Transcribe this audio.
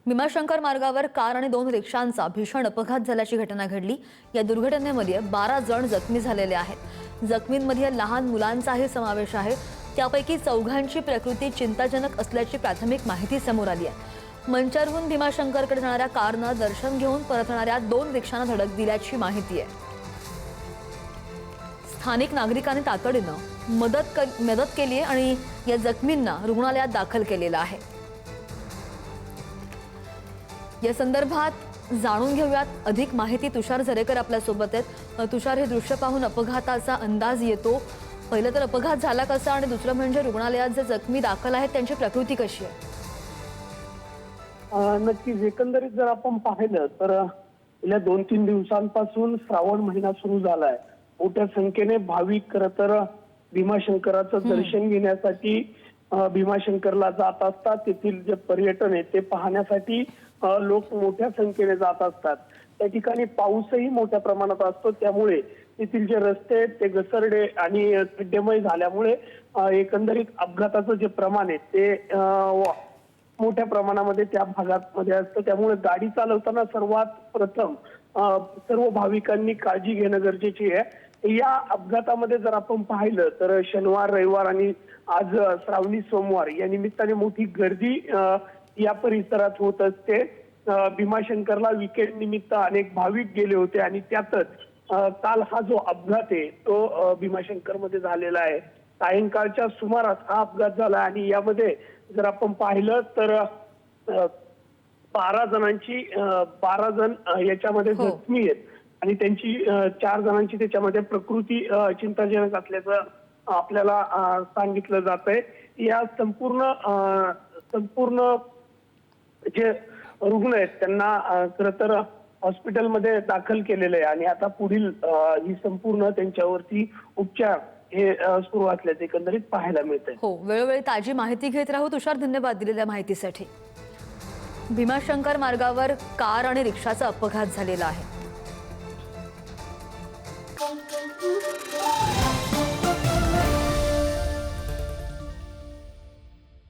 भीमाशंकर मार्गावर कार आणि 2 रिक्षांचा भीषण अपघात झाल्याची घटना घडली। या दुर्घटनेमध्ये 12 जण जखमी झालेले आहेत। जखमींमध्ये लहान मुलांचाही समावेश आहे। त्यापैकी 4घांची प्रकृती चिंताजनक असल्याची प्राथमिक माहिती समोर आली आहे। मंचरहून भीमाशंकरकडे जाणाऱ्या कारनं दर्शन घेऊन परतणाऱ्या 2 रिक्षांना धडक दिल्याची माहिती आहे। स्थानिक नागरिकांनी तातडीनं मदत केली आहे आणि या जखमींना रुग्णालयात दाखल केलेलं आहे। या संदर्भात जाणून घेऊयात अधिक माहिती। तुषार झरेकर आपल्या सोबत आहेत। तुषार, हे दृश्य पाहून अपघाताचा अंदाज येतो। पहिलं तर अपघात झाला कसा आणि दुसरं म्हणजे रुग्णालयात जे जखमी दाखल आहेत त्यांची प्रकृती कशी आहे? नक्कीच एकंदरीत जर आपण पाहिलं तर गेल्या 2-3 दिवसांपासून श्रावण महिना सुरू झालाय। मोठ्या संख्येने भाविक खरं तर भीमाशंकराचं दर्शन घेण्यासाठी भीमाशंकरला जात असतात। तेथील जे पर्यटन आहे ते पाहण्यासाठी लोक मोठ्या संख्येने जात असतात। त्या ठिकाणी पाऊसही मोठ्या प्रमाणात असतो, त्यामुळे तेथील जे रस्ते आहेत ते घसरडे आणि खड्डेमय झाल्यामुळे एकंदरीत अपघाताचं जे प्रमाण आहे ते मोठ्या प्रमाणामध्ये त्या भागामध्ये असतं। त्यामुळे गाडी चालवताना सर्वात प्रथम सर्व भाविकांनी काळजी घेणं गरजेची आहे। या अपघातामध्ये जर आपण पाहिलं तर शनिवार, रविवार आणि आज श्रावणी सोमवार या निमित्ताने मोठी गर्दी या परिसरात होत असते। भीमाशंकरला वीकेंड निमित्त अनेक भाविक गेले होते आणि त्यातच काल हा जो अपघात आहे तो भीमाशंकर मध्ये झालेला आहे। सायंकाळच्या सुमारास हा अपघात झाला आणि यामध्ये जर आपण पाहिलं तर 12 जण याच्यामध्ये जखमी आहेत आणि त्यांची 4 जणांची त्याच्यामध्ये प्रकृती चिंताजनक असल्याचं आपल्याला सांगितलं जातंय। या संपूर्ण जे रुग्ण आहेत त्यांना खरं तर हॉस्पिटलमध्ये दाखल केलेलं आहे आणि आता पुढील ही संपूर्ण त्यांच्यावरती उपचार हे सुरू असल्याचे एकंदरीत पाहायला मिळतंय। हो, वेळोवेळी ताजी माहिती घेत राहू। तुषार, धन्यवाद दिलेल्या माहितीसाठी। भीमाशंकर मार्गावर कार आणि रिक्षाचा अपघात झालेला आहे।